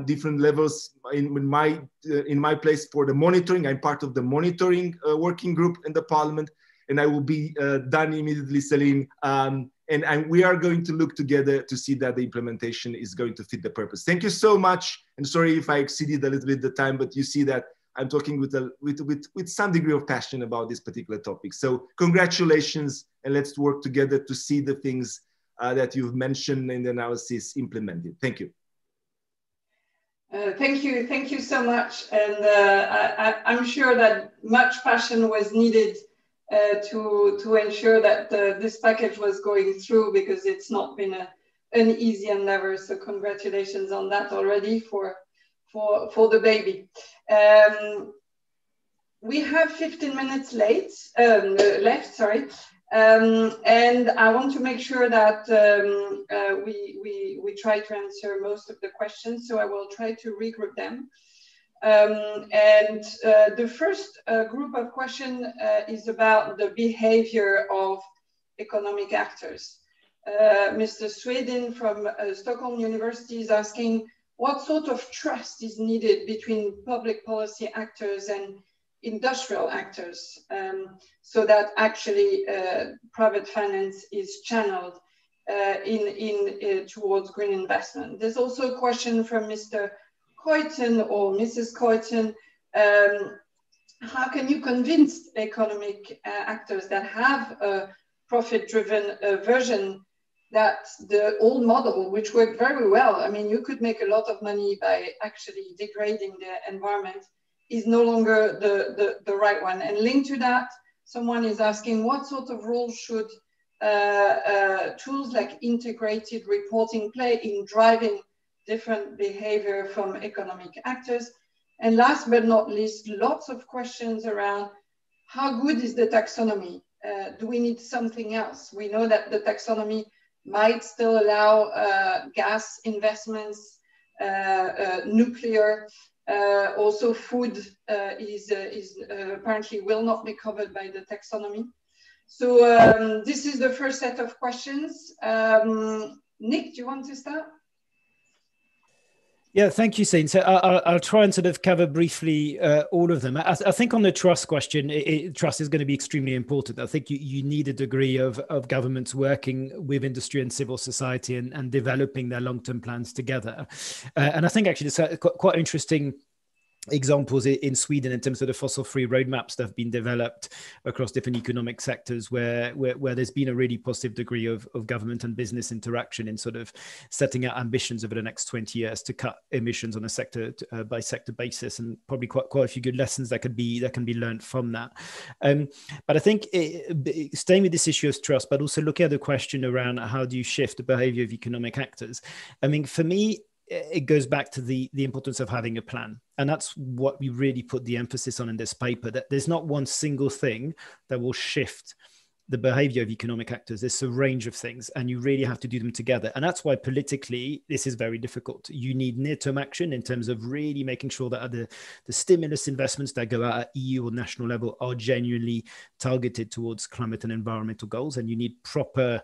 different levels in my place for the monitoring, I'm part of the monitoring working group in the Parliament, and I will be done immediately, Celine. And we are going to look together to see that the implementation is going to fit the purpose. Thank you so much. And sorry if I exceeded a little bit the time, but you see that I'm talking with some degree of passion about this particular topic. So congratulations, and let's work together to see the things that you've mentioned in the analysis implemented. Thank you. Thank you so much. And I'm sure that much passion was needed to ensure that this package was going through, because it's not been an easy endeavor. So congratulations on that already for the baby. We have 15 minutes left, sorry. And I want to make sure that we try to answer most of the questions, so I will try to regroup them. The first group of questions is about the behavior of economic actors. Mr. Sweden from Stockholm University is asking, what sort of trust is needed between public policy actors and industrial actors, so that actually private finance is channeled towards green investment? There's also a question from Mr. Coyton or Mrs. Coyton. How can you convince economic actors that have a profit-driven version that the old model, which worked very well, I mean, you could make a lot of money by actually degrading the environment, is no longer the right one? And linked to that, someone is asking, what sort of role should tools like integrated reporting play in driving different behavior from economic actors? And last but not least, lots of questions around how good is the taxonomy? Do we need something else? We know that the taxonomy might still allow gas investments, nuclear, also food is apparently will not be covered by the taxonomy. So this is the first set of questions. Nick, do you want to start? Yeah, thank you, Celine. So I'll try and sort of cover briefly all of them. I think on the trust question, trust is going to be extremely important. I think you need a degree of governments working with industry and civil society and developing their long-term plans together. And I think actually it's quite interesting examples in Sweden in terms of the fossil-free roadmaps that have been developed across different economic sectors, where there's been a really positive degree of government and business interaction in sort of setting out ambitions over the next 20 years to cut emissions on a sector by sector basis, and probably quite a few good lessons that can be learned from that. But I think staying with this issue of trust, but also looking at the question around how do you shift the behavior of economic actors. I mean, for me, it goes back to the importance of having a plan. And that's what we really put the emphasis on in this paper, that there's not one single thing that will shift the behavior of economic actors. There's a range of things, and you really have to do them together. And that's why politically, this is very difficult. You need near-term action in terms of really making sure that the stimulus investments that go out at EU or national level are genuinely targeted towards climate and environmental goals. And you need proper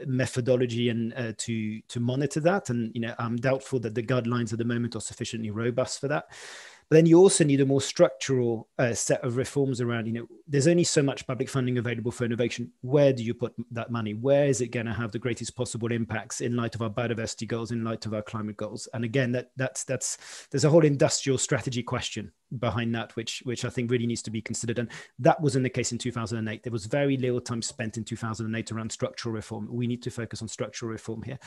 methodology and to monitor that. And I'm doubtful that the guidelines at the moment are sufficiently robust for that. But then you also need a more structural set of reforms around, there's only so much public funding available for innovation. Where do you put that money? Where is it going to have the greatest possible impacts in light of our biodiversity goals, in light of our climate goals? And again, there's a whole industrial strategy question behind that, which I think really needs to be considered. And that wasn't the case in 2008. There was very little time spent in 2008 around structural reform. We need to focus on structural reform here.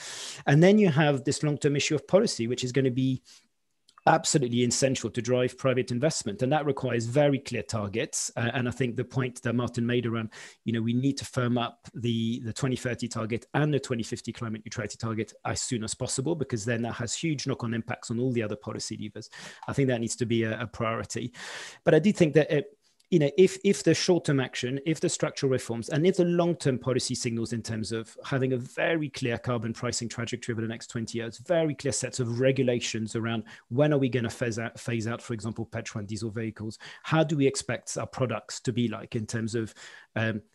And then you have this long-term issue of policy, which is going to be absolutely essential to drive private investment, and that requires very clear targets. And I think the point that Martin made around, we need to firm up the 2030 target and the 2050 climate neutrality target as soon as possible, because then that has huge knock-on impacts on all the other policy levers. I think that needs to be a priority. But I do think that if the short-term action, if the structural reforms, and if the long-term policy signals in terms of having a very clear carbon pricing trajectory over the next 20 years, very clear sets of regulations around when are we going to phase out, for example, petrol and diesel vehicles, how do we expect our products to be like in terms of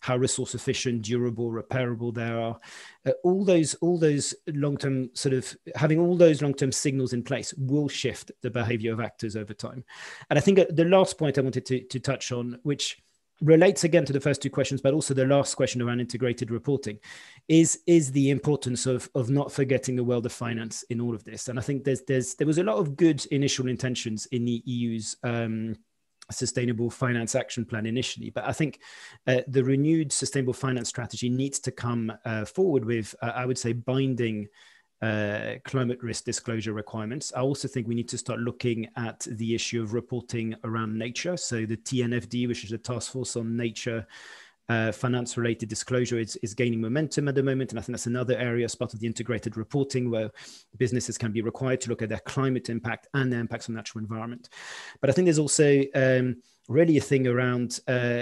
how resource efficient, durable, repairable they are, all those long-term having all those long-term signals in place will shift the behavior of actors over time. And I think the last point I wanted to touch on, which relates again to the first two questions, but also the last question around integrated reporting, is the importance of not forgetting the world of finance in all of this. And I think there was a lot of good initial intentions in the EU's Sustainable Finance Action Plan initially, but I think the renewed sustainable finance strategy needs to come forward with, I would say, binding climate risk disclosure requirements. I also think we need to start looking at the issue of reporting around nature. So the TNFD, which is a task force on nature finance-related disclosure, is gaining momentum at the moment. And I think that's another area as part of the integrated reporting where businesses can be required to look at their climate impact and their impacts on natural environment. But I think there's also really a thing around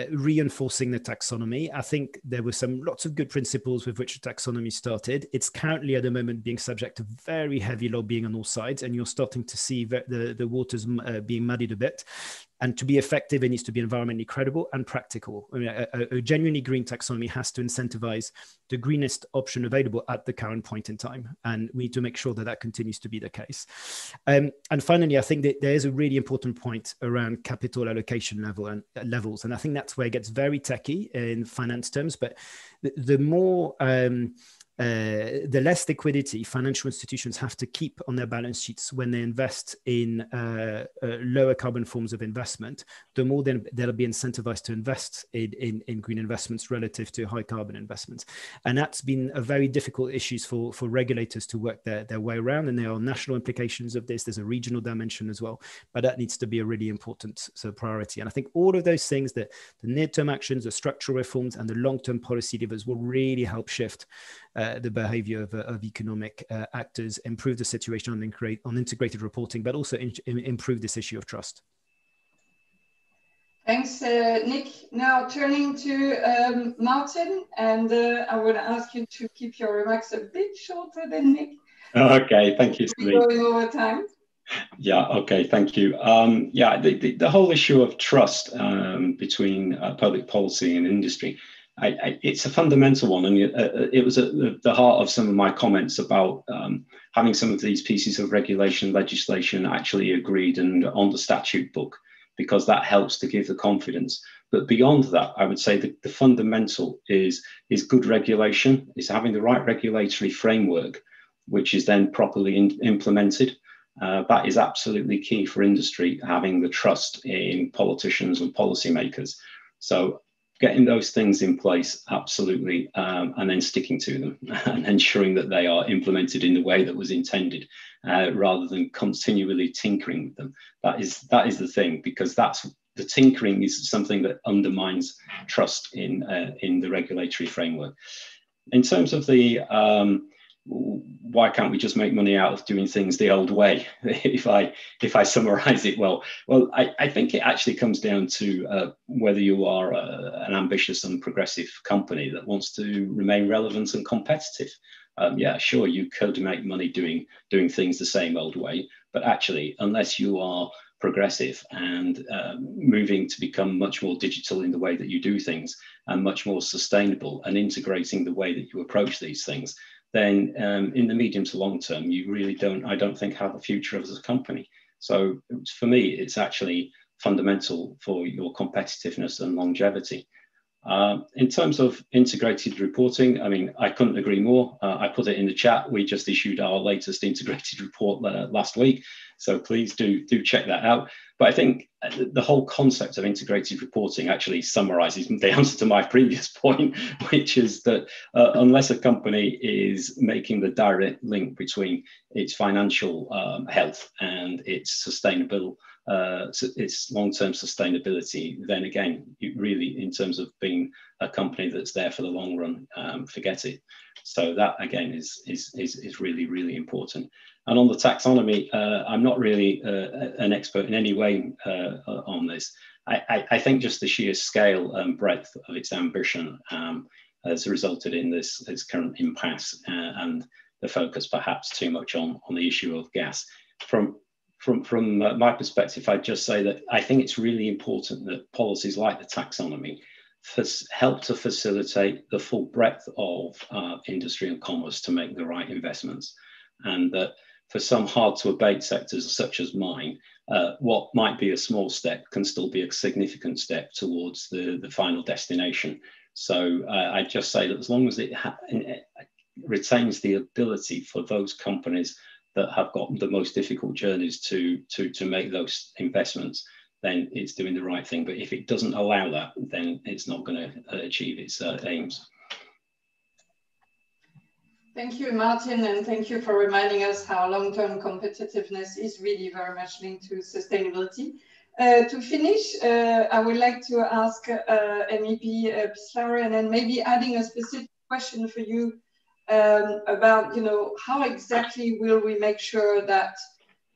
reinforcing the taxonomy. I think there were lots of good principles with which the taxonomy started. It's currently at the moment being subject to very heavy lobbying on all sides, and you're starting to see the waters being muddied a bit. And to be effective, it needs to be environmentally credible and practical. I mean, a genuinely green taxonomy has to incentivize the greenest option available at the current point in time. And we need to make sure that continues to be the case. And finally, I think that there is a really important point around capital allocation levels. And I think that's where it gets very techy in finance terms. But the more the less liquidity financial institutions have to keep on their balance sheets when they invest in lower carbon forms of investment, the more they'll be incentivized to invest in green investments relative to high carbon investments. And that's been a very difficult issue for regulators to work their way around. And there are national implications of this. There's a regional dimension as well, but that needs to be a really important priority. And I think all of those things, that the near-term actions, the structural reforms, and the long-term policy levers will really help shift the behavior of economic actors, improve the situation on integrated reporting, but also improve this issue of trust. Thanks, Nick. Now turning to Martin, and I would ask you to keep your remarks a bit shorter than Nick. Okay, thank you, Celine. Going over time. Yeah, okay, thank you. Yeah, the whole issue of trust between public policy and industry, it's a fundamental one, and it was at the heart of some of my comments about having some of these pieces of legislation actually agreed and on the statute book, because that helps to give the confidence. But beyond that, I would say that the fundamental is good regulation, is having the right regulatory framework, which is then properly implemented. That is absolutely key for industry, having the trust in politicians and policymakers. So getting those things in place, absolutely, and then sticking to them and ensuring that they are implemented in the way that was intended, rather than continually tinkering with them. That is the thing, because the tinkering is something that undermines trust in the regulatory framework. In terms of the why can't we just make money out of doing things the old way? If I summarize it well, I think it actually comes down to whether you are an ambitious and progressive company that wants to remain relevant and competitive. Yeah, sure, you could make money doing things the same old way, but actually, unless you are progressive and moving to become much more digital in the way that you do things and much more sustainable and integrating the way that you approach these things, then in the medium to long term, you really I don't think, have a future as a company. So for me, it's actually fundamental for your competitiveness and longevity. In terms of integrated reporting, I mean, I couldn't agree more. I put it in the chat. We just issued our latest integrated report last week, so please do check that out. But I think the whole concept of integrated reporting actually summarizes the answer to my previous point, which is that unless a company is making the direct link between its financial health and its sustainable its long-term sustainability, then again, it really, in terms of being a company that's there for the long run, forget it. So that again is really, really important. And on the taxonomy, I'm not really an expert in any way on this. I think just the sheer scale and breadth of its ambition has resulted in this current impasse and the focus perhaps too much on the issue of gas. From my perspective, I'd just say that I think it's really important that policies like the taxonomy help to facilitate the full breadth of industry and commerce to make the right investments. And that for some hard to abate sectors such as mine, what might be a small step can still be a significant step towards the final destination. So I'd just say that as long as it retains the ability for those companies that have got the most difficult journeys to make those investments, then it's doing the right thing. But if it doesn't allow that, then it's not going to achieve its aims. Thank you, Martin, and thank you for reminding us how long-term competitiveness is really very much linked to sustainability. To finish, I would like to ask MEP Pislary, and then maybe adding a specific question for you about, how exactly will we make sure that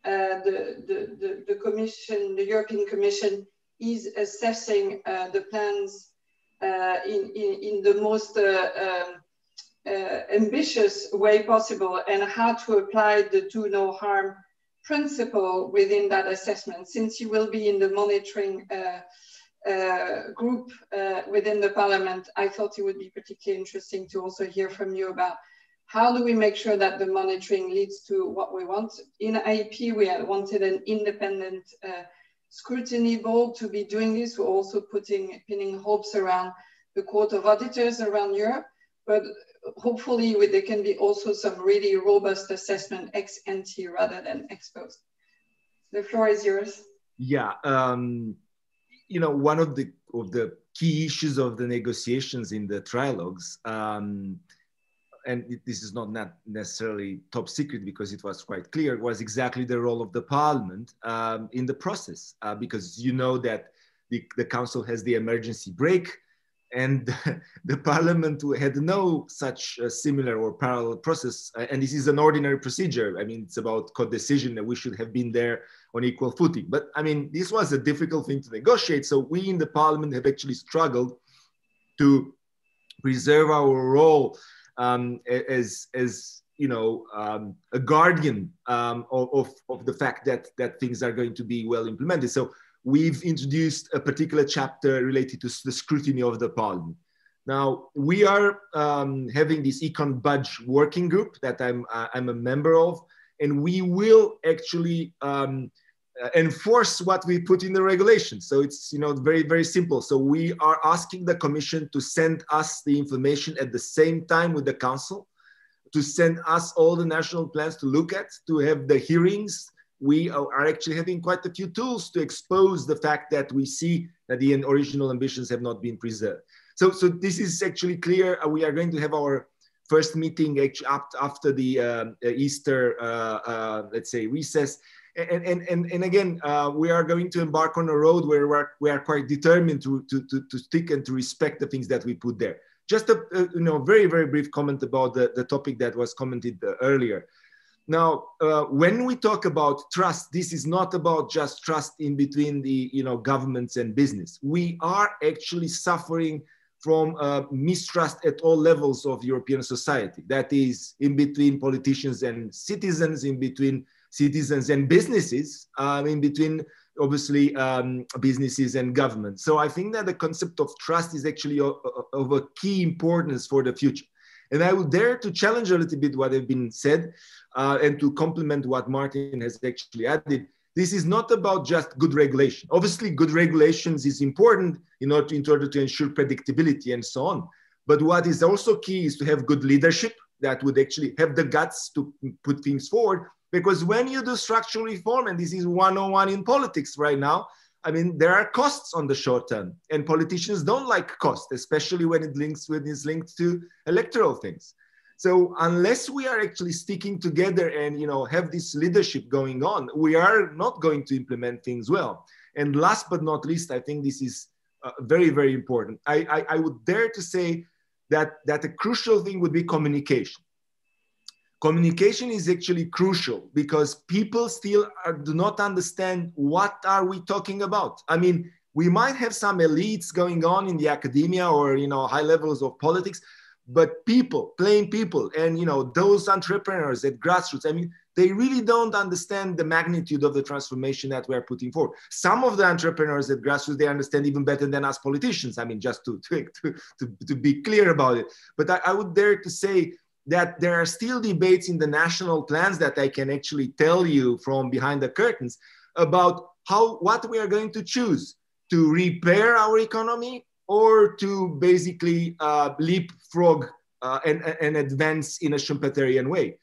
the Commission, the European Commission, is assessing the plans in the most ambitious way possible, and how to apply the do no harm principle within that assessment. Since you will be in the monitoring group within the Parliament, I thought it would be particularly interesting to also hear from you about how do we make sure that the monitoring leads to what we want. In IEP, we had wanted an independent scrutiny board to be doing this. We're also pinning hopes around the Court of Auditors around Europe, but hopefully there can be also some really robust assessment ex ante rather than ex post. The floor is yours. Yeah, one of the key issues of the negotiations in the trilogues, and this is not necessarily top secret because it was quite clear, was exactly the role of the Parliament in the process, because you know that the Council has the emergency break, and the Parliament had no such similar or parallel process. And this is an ordinary procedure. I mean, it's about co-decision, and we should have been there on equal footing. But I mean, this was a difficult thing to negotiate. So we in the Parliament have actually struggled to preserve our role as a guardian of the fact that things are going to be well implemented. So we've introduced a particular chapter related to the scrutiny of the Parliament. Now, we are having this Econ Budge working group that I'm a member of, and we will actually enforce what we put in the regulation. So it's very, very simple. So we are asking the Commission to send us the information at the same time with the Council, to send us all the national plans to look at, to have the hearings. We are actually having quite a few tools to expose the fact that we see that the original ambitions have not been preserved. So this is actually clear. We are going to have our first meeting after the Easter, let's say, recess. And again, we are going to embark on a road where we are quite determined to stick and to respect the things that we put there. Just a very, very brief comment about the topic that was commented earlier. Now, when we talk about trust, this is not about just trust in between the governments and business. We are actually suffering from mistrust at all levels of European society. That is in between politicians and citizens, in between citizens and businesses, in between obviously businesses and government. So I think that the concept of trust is actually of a key importance for the future. And I would dare to challenge a little bit what has been said and to complement what Martin has actually added. this is not about just good regulation. Obviously, good regulations is important in order to ensure predictability and so on. But what is also key is to have good leadership that would actually have the guts to put things forward. Because when you do structural reform, and this is 101 in politics right now, I mean, there are costs on the short term, and politicians don't like cost, especially when it's linked to electoral things. So unless we are actually sticking together and, you know, have this leadership going on, we are not going to implement things well. And last but not least, I think this is very, very important. I would dare to say that a crucial thing would be communication. Communication is actually crucial because people still do not understand what are we talking about. I mean, we might have some elites going on in the academia or, you know, high levels of politics, but people, plain people, and, you know, those entrepreneurs at grassroots, I mean, they really don't understand the magnitude of the transformation that we're putting forward. Some of the entrepreneurs at grassroots, they understand even better than us politicians. I mean, just to be clear about it. But I would dare to say that there are still debates in the national plans that I can actually tell you from behind the curtains about what we are going to choose to repair our economy or to basically leapfrog and advance in a Schumpeterian way.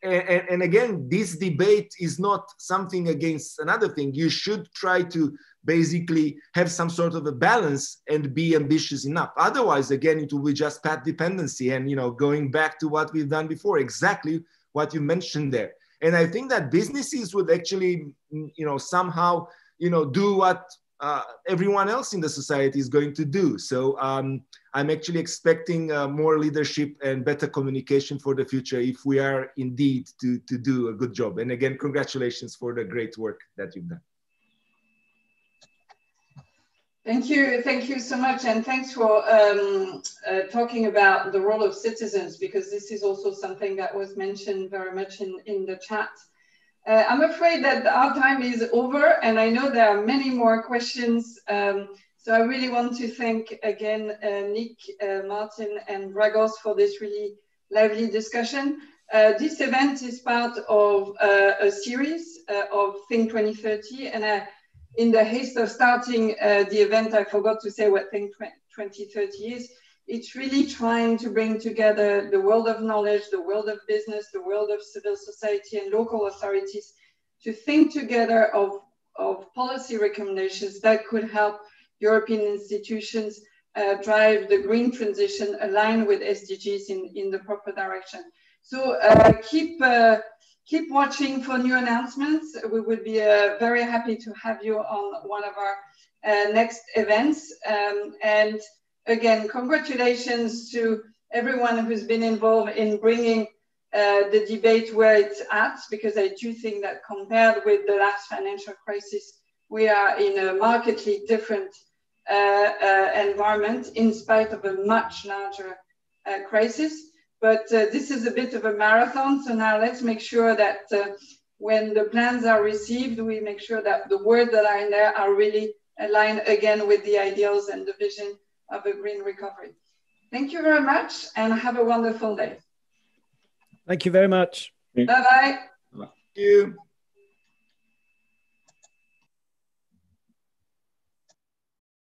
And again, this debate is not something against another thing. You should try to basically have some sort of a balance and be ambitious enough. Otherwise, again, it will be just path dependency and, you know, going back to what we've done before, exactly what you mentioned there. And I think that businesses would actually, you know, somehow, you know, do what everyone else in the society is going to do. So I'm actually expecting more leadership and better communication for the future if we are indeed to do a good job. And again, congratulations for the great work that you've done. Thank you so much, and thanks for talking about the role of citizens, because this is also something that was mentioned very much in the chat. I'm afraid that our time is over, and I know there are many more questions. So I really want to thank again Nick, Martin, and Dragos for this really lively discussion. This event is part of a series of Think 2030, and in the haste of starting the event, I forgot to say what Think 2030 is. It's really trying to bring together the world of knowledge, the world of business, the world of civil society and local authorities to think together of policy recommendations that could help European institutions drive the green transition aligned with SDGs in the proper direction. So keep watching for new announcements. We would be very happy to have you on one of our next events. And again, congratulations to everyone who's been involved in bringing the debate where it's at, because I do think that compared with the last financial crisis, we are in a markedly different environment in spite of a much larger crisis. But this is a bit of a marathon. So now let's make sure that when the plans are received, we make sure that the words that are in there are really aligned again with the ideals and the vision of a green recovery. Thank you very much and have a wonderful day. Thank you very much. Bye-bye. Thank you.